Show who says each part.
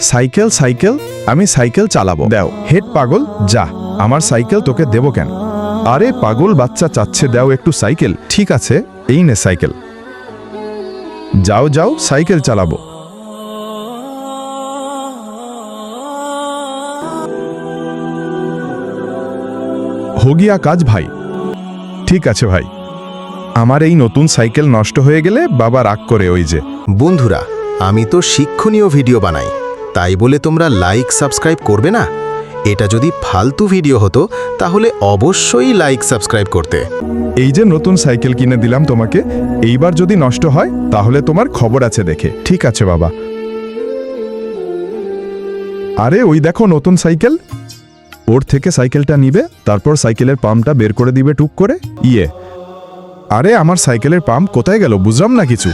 Speaker 1: Cycle cycle আমি cycle চালাবো দাও। হেড পাগল, যা, আমার সাইকেল তোকে দেবো কেন? আরে পাগল বাচ্চা চাচ্ছে দাও একটু সাইকেল। ঠিক আছে, এই নে সাইকেল। যাও যাও, সাইকেল চালাবো। हो गया কাজ ভাই। ঠিক আছে ভাই। আমার এই নতুন সাইকেল নষ্ট হয়ে গেলে বাবা রাগ করে ওই যে।
Speaker 2: বন্ধুরা, আমি তো শিক্ষণীয় ভিডিও বানাই, তাই বলে তোমরা লাইক সাবস্ক্রাইব করবে না? এটা যদি ফালতু ভিডিও হতো তাহলে অবশ্যই লাইক সাবস্ক্রাইব করতে।
Speaker 1: এই যে নতুন সাইকেল কিনে দিলাম তোমাকে, এইবার যদি নষ্ট হয় তাহলে তোমার খবর আছে দেখে। ঠিক আছে বাবা। আরে ওই দেখো নতুন সাইকেল। ওর থেকে সাইকেলটা নিবে, তারপর সাইকেলের পাম্পটা বের করে দিবে টুক করে। আরে আমার সাইকেলের পাম্প কোথায় গেল বুঝলাম না কিছু।